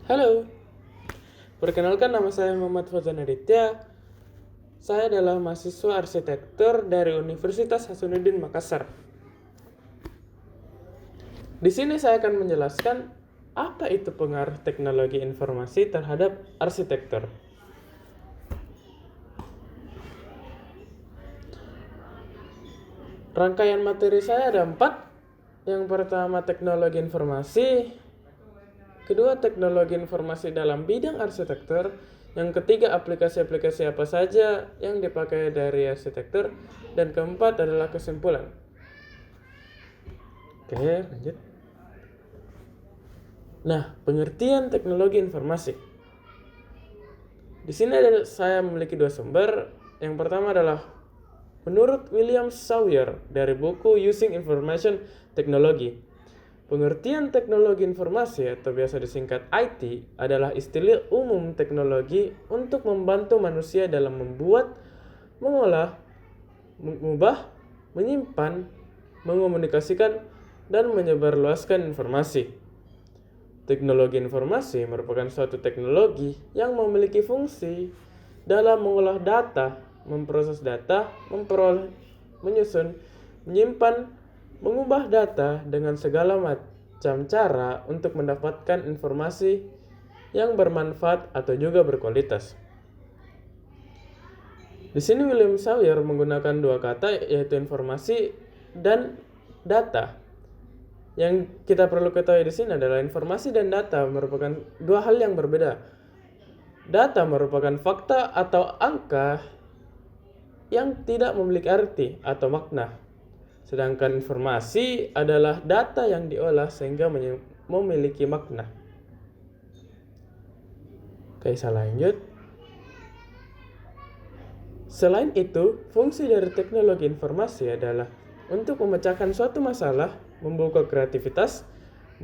Halo, perkenalkan nama saya Muhammad Fauzan Aditya. Saya adalah mahasiswa arsitektur dari Universitas Hasanuddin Makassar. Di sini saya akan menjelaskan apa itu pengaruh teknologi informasi terhadap arsitektur. Rangkaian materi saya ada 4. Yang pertama teknologi informasi, kedua teknologi informasi dalam bidang arsitektur, yang ketiga aplikasi-aplikasi apa saja yang dipakai dari arsitektur, dan keempat adalah kesimpulan. Oke, lanjut. Nah, pengertian teknologi informasi. Di sini saya memiliki 2 sumber. Yang pertama adalah menurut William Sawyer dari buku Using Information Technology. Pengertian teknologi informasi atau biasa disingkat IT adalah istilah umum teknologi untuk membantu manusia dalam membuat, mengolah, mengubah, menyimpan, mengomunikasikan, dan menyebarluaskan informasi. Teknologi informasi merupakan suatu teknologi yang memiliki fungsi dalam mengolah data, memproses data, memperoleh, menyusun, menyimpan, mengubah data dengan segala macam cara untuk mendapatkan informasi yang bermanfaat atau juga berkualitas. Di sini William Sawyer menggunakan 2 kata, yaitu informasi dan data. Yang kita perlu ketahui di sini adalah informasi dan data merupakan 2 hal yang berbeda. Data merupakan fakta atau angka yang tidak memiliki arti atau makna. Sedangkan informasi adalah data yang diolah sehingga memiliki makna. Oke, saya lanjut. Selain itu, fungsi dari teknologi informasi adalah untuk memecahkan suatu masalah, membuka kreativitas,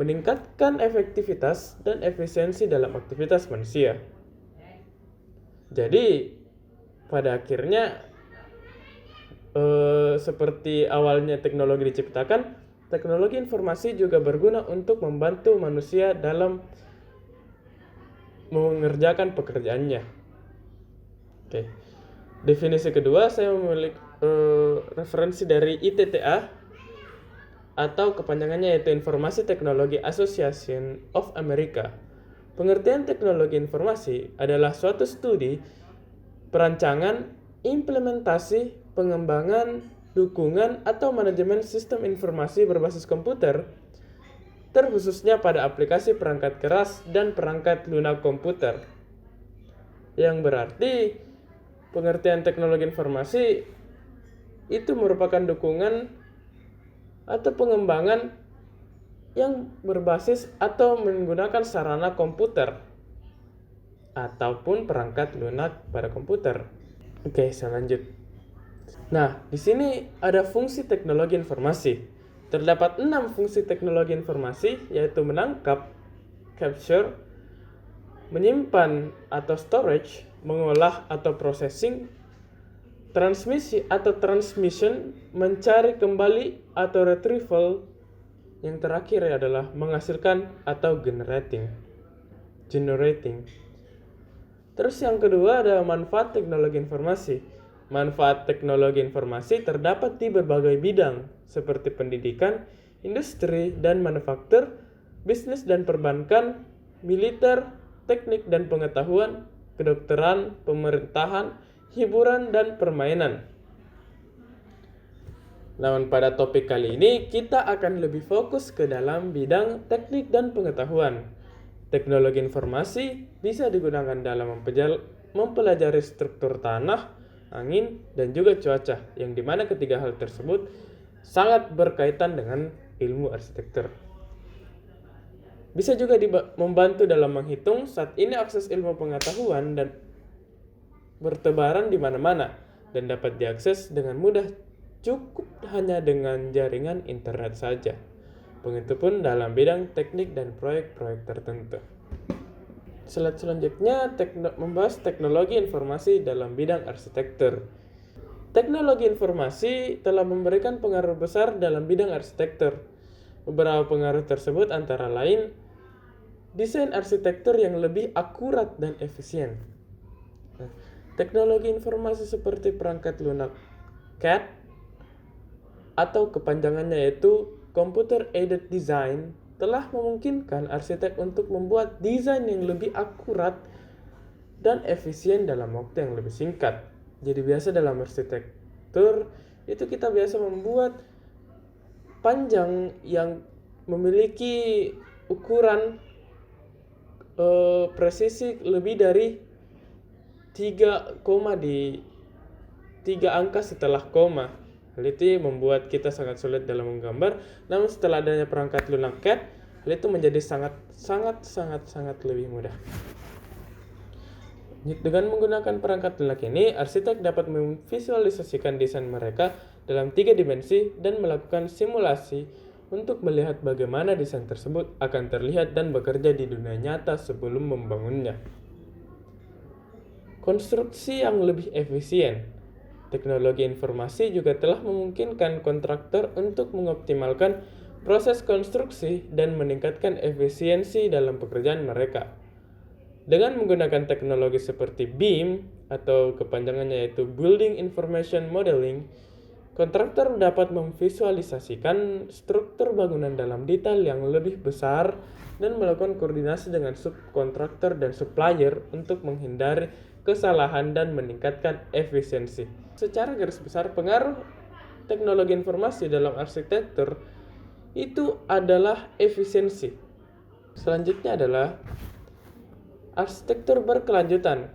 meningkatkan efektivitas dan efisiensi dalam aktivitas manusia. Jadi, pada akhirnya seperti awalnya teknologi diciptakan, teknologi informasi juga berguna untuk membantu manusia dalam mengerjakan pekerjaannya. Oke. Definisi kedua, saya memiliki referensi dari ITTA atau kepanjangannya yaitu Informasi Teknologi Association of America. Pengertian teknologi informasi adalah suatu studi, perancangan, implementasi, pengembangan, dukungan, atau manajemen sistem informasi berbasis komputer, terkhususnya pada aplikasi perangkat keras dan perangkat lunak komputer. Yang berarti, pengertian teknologi informasi itu merupakan dukungan atau pengembangan yang berbasis atau menggunakan sarana komputer ataupun perangkat lunak pada komputer. Oke, saya lanjut. Nah, di sini ada fungsi teknologi informasi. Terdapat 6 fungsi teknologi informasi, yaitu menangkap, capture, menyimpan atau storage, mengolah atau processing, transmisi atau transmission, mencari kembali atau retrieval, yang terakhir adalah menghasilkan atau generating. Terus yang kedua ada manfaat teknologi informasi. Manfaat teknologi informasi terdapat di berbagai bidang seperti pendidikan, industri dan manufaktur, bisnis dan perbankan, militer, teknik dan pengetahuan, kedokteran, pemerintahan, hiburan dan permainan. Namun pada topik kali ini kita akan lebih fokus ke dalam bidang teknik dan pengetahuan. Teknologi informasi bisa digunakan dalam mempelajari struktur tanah, angin, dan juga cuaca, yang dimana ketiga hal tersebut sangat berkaitan dengan ilmu arsitektur. Bisa juga membantu dalam menghitung. Saat ini akses ilmu pengetahuan dan bertebaran di mana-mana dan dapat diakses dengan mudah, cukup hanya dengan jaringan internet saja. Begitupun dalam bidang teknik dan proyek-proyek tertentu. Slide selanjutnya membahas teknologi informasi dalam bidang arsitektur. Teknologi informasi telah memberikan pengaruh besar dalam bidang arsitektur. Beberapa pengaruh tersebut antara lain desain arsitektur yang lebih akurat dan efisien. Nah, teknologi informasi seperti perangkat lunak CAD atau kepanjangannya yaitu Computer Aided Design telah memungkinkan arsitek untuk membuat desain yang lebih akurat dan efisien dalam waktu yang lebih singkat. Jadi biasa dalam arsitektur itu kita biasa membuat panjang yang memiliki ukuran presisi lebih dari 3 koma di 3 angka setelah koma. Hal itu membuat kita sangat sulit dalam menggambar. Namun setelah adanya perangkat lunak CAD, hal itu menjadi sangat lebih mudah. Dengan menggunakan perangkat lunak ini, arsitek dapat memvisualisasikan desain mereka dalam 3 dimensi dan melakukan simulasi untuk melihat bagaimana desain tersebut akan terlihat dan bekerja di dunia nyata sebelum membangunnya. Konstruksi yang lebih efisien. Teknologi informasi juga telah memungkinkan kontraktor untuk mengoptimalkan proses konstruksi dan meningkatkan efisiensi dalam pekerjaan mereka. Dengan menggunakan teknologi seperti BIM atau kepanjangannya yaitu Building Information Modeling, kontraktor dapat memvisualisasikan struktur bangunan dalam detail yang lebih besar dan melakukan koordinasi dengan subkontraktor dan supplier untuk menghindari kesalahan dan meningkatkan efisiensi. Secara garis besar, pengaruh teknologi informasi dalam arsitektur itu adalah efisiensi. Selanjutnya adalah arsitektur berkelanjutan.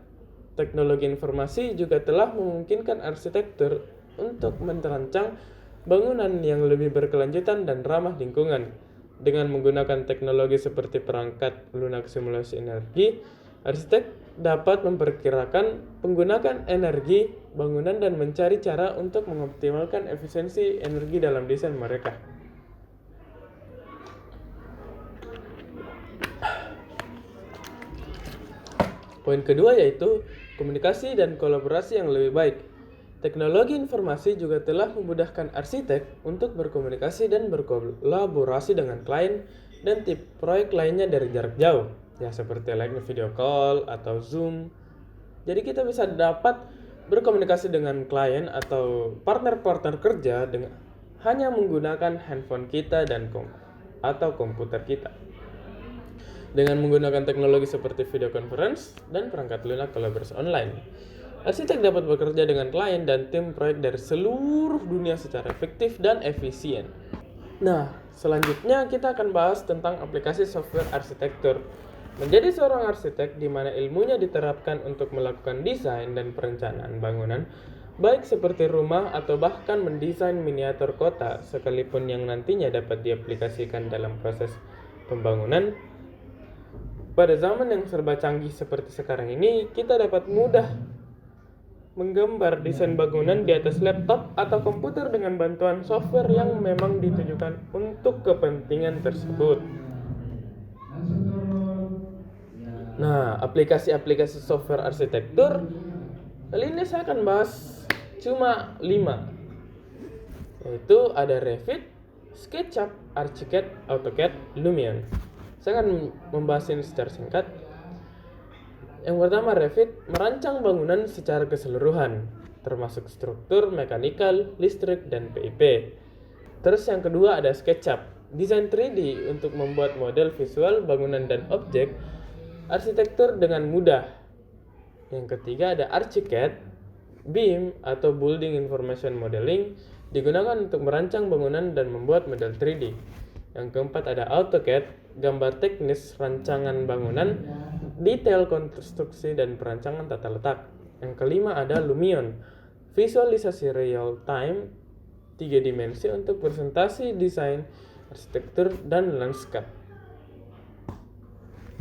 Teknologi informasi juga telah memungkinkan arsitektur untuk merancang bangunan yang lebih berkelanjutan dan ramah lingkungan. Dengan menggunakan teknologi seperti perangkat lunak simulasi energi, arsitek dapat memperkirakan penggunaan energi bangunan dan mencari cara untuk mengoptimalkan efisiensi energi dalam desain mereka. Poin kedua yaitu komunikasi dan kolaborasi yang lebih baik. Teknologi informasi juga telah memudahkan arsitek untuk berkomunikasi dan berkolaborasi dengan klien dan tim proyek lainnya dari jarak jauh. Ya seperti layaknya video call atau Zoom. Jadi kita bisa dapat berkomunikasi dengan klien atau partner-partner kerja dengan hanya menggunakan handphone kita dan atau komputer kita. Dengan menggunakan teknologi seperti video conference dan perangkat lunak kolaborasi online, arsitek dapat bekerja dengan klien dan tim proyek dari seluruh dunia secara efektif dan efisien. Nah, selanjutnya kita akan bahas tentang aplikasi software arsitektur. Menjadi seorang arsitek di mana ilmunya diterapkan untuk melakukan desain dan perencanaan bangunan, baik seperti rumah atau bahkan mendesain miniatur kota, sekalipun yang nantinya dapat diaplikasikan dalam proses pembangunan. Pada zaman yang serba canggih seperti sekarang ini, kita dapat mudah menggambar desain bangunan di atas laptop atau komputer dengan bantuan software yang memang ditujukan untuk kepentingan tersebut. Nah, aplikasi-aplikasi software arsitektur kali ini saya akan bahas cuma 5, yaitu ada Revit, SketchUp, Archicad, AutoCAD, Lumion. Saya akan membahas ini secara singkat. Yang pertama, Revit merancang bangunan secara keseluruhan, termasuk struktur, mekanikal, listrik, dan PIP. Terus yang kedua ada SketchUp, desain 3D untuk membuat model visual bangunan dan objek arsitektur dengan mudah. Yang ketiga ada Archicad, BIM atau Building Information Modeling digunakan untuk merancang bangunan dan membuat model 3D. Yang keempat ada AutoCAD, gambar teknis rancangan bangunan, detail konstruksi dan perancangan tata letak. Yang kelima ada Lumion, visualisasi real time 3 dimensi untuk presentasi desain arsitektur dan landscape.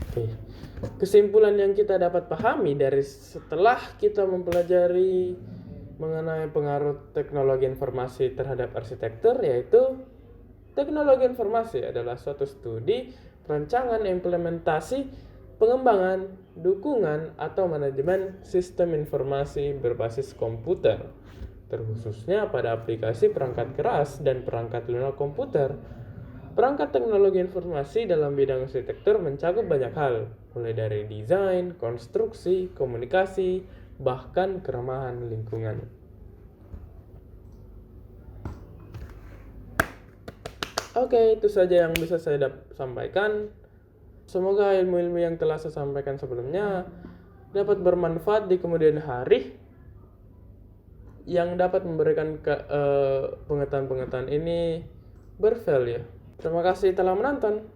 Oke. Kesimpulan yang kita dapat pahami dari setelah kita mempelajari mengenai pengaruh teknologi informasi terhadap arsitektur, yaitu teknologi informasi adalah suatu studi, perancangan, implementasi, pengembangan, dukungan, atau manajemen sistem informasi berbasis komputer, terkhususnya pada aplikasi perangkat keras dan perangkat lunak komputer. perangkat teknologi informasi dalam bidang arsitektur mencakup banyak hal, mulai dari desain, konstruksi, komunikasi, bahkan keramahan lingkungan. Oke, itu saja yang bisa saya sampaikan. Semoga ilmu-ilmu yang telah saya sampaikan sebelumnya dapat bermanfaat di kemudian hari, yang dapat memberikan pengetahuan-pengetahuan ini bervalue. Terima kasih telah menonton.